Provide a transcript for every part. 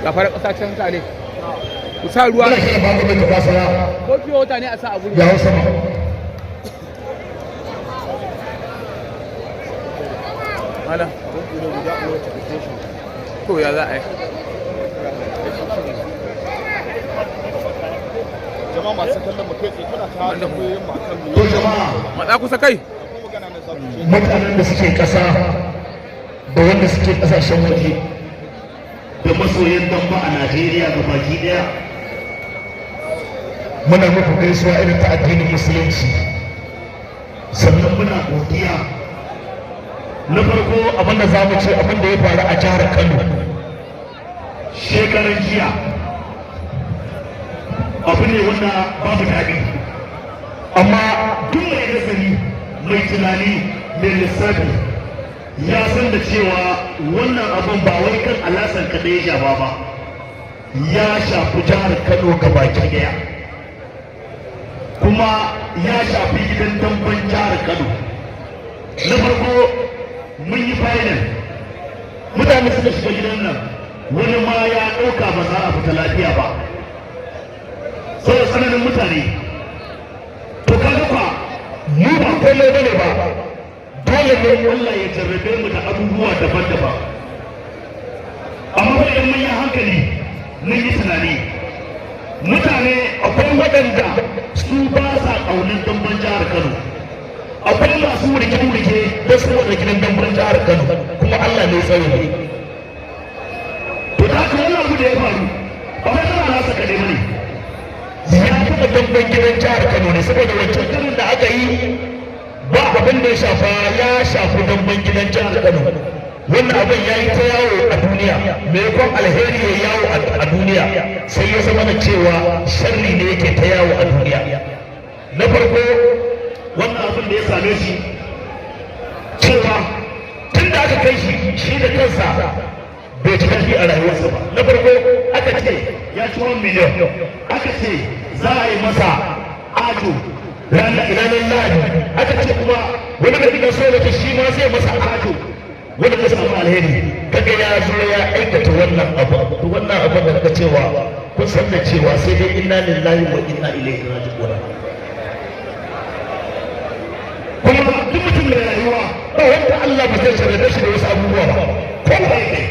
gafar kasashen mutane ku sa ruwa ko fiye wata ne a sa a guri ya hausa ma mala to ya za a yi jama'a masu kallon mu kai tsaye kuna ta da koyoyin makan mu to jama'a matsa kusa kai mutanen da suke ƙasa da wanda suke ƙasashen waje da masoyan damba a Najeriya ga baki ɗaya muna muku gaisuwa irin ta addinin musulunci sannan muna godiya na farko abinda za mu ce abinda ya faru a jihar Kano shekaran jiya abu ne wanda babu daɗi amma duk mai nazari mai tunani mai lissafi ya san da cewa wannan abin ba wai kan alasan kaɗai ya shafa ba ya shafi jihar Kano gabaki ɗaya kuma ya shafi gidan damben jihar Kano na farko mun yi final mutane suka shiga gidan nan wani ma ya ɗauka ba za a fita lafiya ba sai tsananin mutane to kaga fa mu ba komai bane ba dole ne Allah ya jarrabe mu da abubuwa daban-daban amma idan mun yi hankali mun yi tunani mutane akwai waɗanda su ba sa ƙaunin damben jihar Kano akwai masu wurke-wurke da su wadda gidan damben jihar Kano kuma Allah ne tsaro ne to da haka wannan abu da ya faru ba wai tana nasa kaɗai bane ya taɓa damben gidan jihar Kano ne saboda wancan karin da aka yi ba abin da ya shafa ya shafi damben gidan jihar Kano wannan abin ya yi ta yawo a duniya maimakon alheri ya yawo a duniya sai ya zama da cewa sharri ne yake ta yawo a duniya na farko wannan abin da ya same shi cewa tun da aka kai shi da kansa bai ci karfi a rayuwarsa ba na farko aka ce ya ci 1 miliyan aka ce za a yi masa ajo ranar lahadi aka ce kuma wani da gidan soja shi ma zai masa ajo wanda ta samu alheri kaga ya zo ya aikata wannan abu to wannan abu da ka cewa kun san da cewa sai dai inna lillahi wa inna ilaihi raji'un kuma duk mutum mai rayuwa ba wanda Allah ba zai shirye shi da wasu abubuwa ba ko ba yake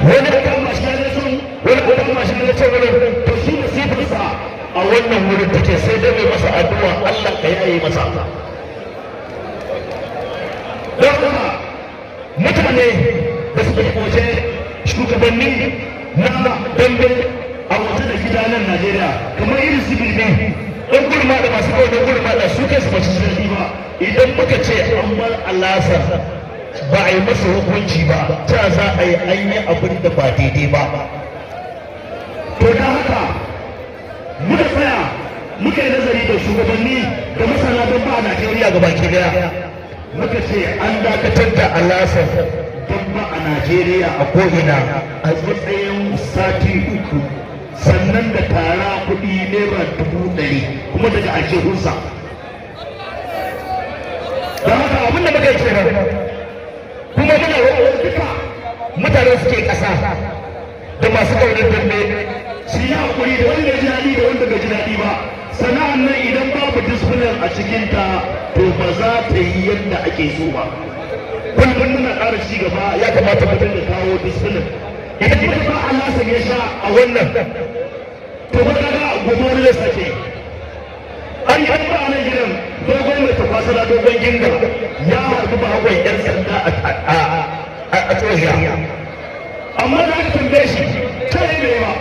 wani da kan mashi ne sun wani da kan mashi ne sun wani to shi ne sifarsa a wannan wurin take sai dai mai masa addu'a Allah ka yaye masa don kuma mutane da suke koje shugabanni na dambe a waje da gida nan Najeriya kamar irin su bilbi don gurma da masu kawai don gurma da su kai su basu sarki ba idan muka ce an bar alasa ba a yi masa hukunci ba ta za a yi an yi abin da ba daidai ba to da haka muka tsaya muka yi nazari da shugabanni da masana don ba a Najeriya ga baki daya muka ce an dakatar da alasar dabba a Najeriya a ko'ina a matsayin sati 3 sannan da tara kuɗi naira 100,000 kuma daga ajihunsa da haka abinda muka yi kenan kuma muna roƙon duka mutanen suke ƙasa da masu ƙaunar dambe su yi haƙuri da wanda ji daɗi da wanda bai ji daɗi ba sana'an nan idan babu discipline a cikinta to ba za ta yi yadda ake so ba kullum muna ƙara ci gaba ya kamata mutum da kawo discipline idan kuma ba Allah sa ya sha a wannan to ba kaga gobe wani zai sake an yi ba a nan gidan dogon mai tafasara dogon ginga ya harbi ba hawan yan sanda a tsohiya amma da aka tambaye shi ta yi da yawa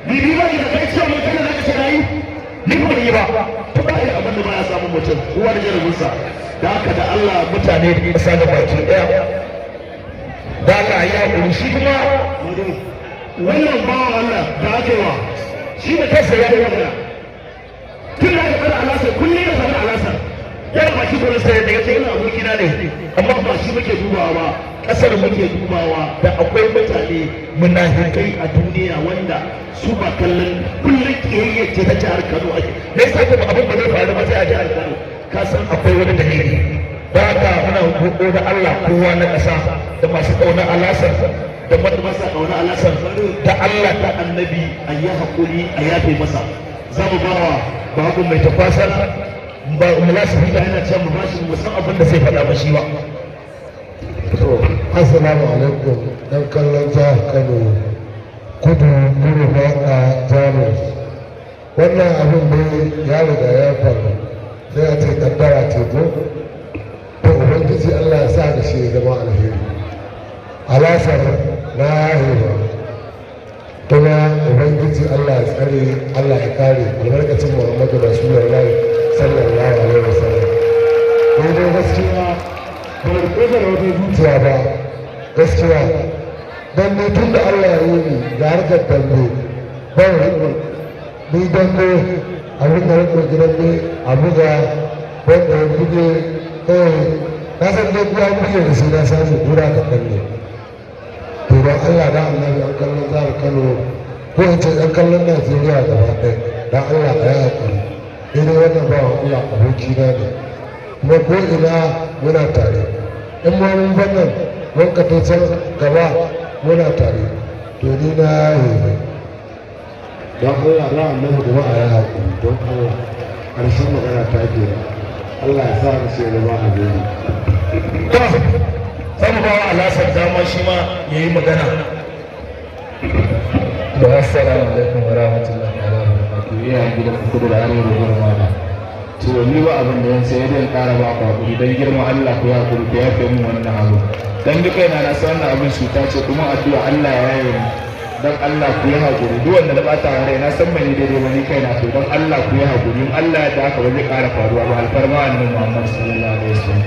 bibi ba da kai cewa mutum da zaka ce rayu ni ba yi ba to ba yi abin da ba ya samu mutum kowa da jarabinsa da haka da Allah mutane da kasa da baki daya da Allah ya kuri shi kuma wannan bawan Allah da aka yi wa shi da kansa ya yi magana tun da aka fara alasar kullum ya fara alasar yana ba shi gurin sai daga cikin abokina ne amma ba shi muke dubawa ba kasar muke dubawa da akwai mutane munafikai a duniya wanda su ba kallon kullum kiyayya ce ta jihar Kano ake me yasa ko abin ba zai faru ba sai a jihar Kano ka san akwai wani dalili da haka muna roƙo da Allah kowa na ƙasa da masu ƙauna alasar da masa ƙauna alasar da Allah ta annabi a yi haƙuri a yafe masa za mu ba wa babu mai tafasar ba mu lasu fita yana cewa mu bashi mu san abin da zai faɗa ba shi ba. Assalamu alaikum dan kallon jihar Kano kudu gurba a Jamus. Wannan abin da ya riga ya faru sai a ce kaddara ce ko to ubangiji Allah ya sa da shi ya zama alheri. Alasar na haihuwa kuma ubangiji Allah ya tsare Allah ya kare albarkacin Muhammadu Rasulullahi sallallahu alaihi wasallam. Dai gaskiya ba da kofar wata zuciya ba gaskiya don ne tun da Allah ya yi ni ga harkar dambe ba wa rikon ni dambe abin da rikon gidan ne a buga wanda ya buge kawai na san dai kuwa buge da shi na samu kura da kalle to don Allah da annabi an kallon jihar Kano ko in ce an kallon Najeriya gaba ɗaya don Allah a yi haƙuri dai wannan ba wa Allah abokina ne kuma ko ina muna tare in ma mun wannan wanka ta can gaba muna tare to ni na yi don Allah na annabi kuma a yi haƙuri don Allah ƙarshen magana ta ke Allah ya sa mu sai zama a gani To za mu ba wa alasar dama shi ma ya yi magana. da assalamu alaikum wa rahmatullahi wa barakatuh iya gidan kudu da arewa da gurmana to ni ba abin da sai dai ƙara ba ku hakuri dan girman Allah ku ya hakuri ku yafe min wannan abu dan duka ina na san wannan abin cuta ce kuma addu'a Allah ya yaye mu dan Allah ku yi hakuri duk wanda na bata rai na san bane daidai ba ni kaina to dan Allah ku yi hakuri in Allah ya da haka ba zai ƙara faruwa ba alfarma annabi Muhammad sallallahu alaihi wasallam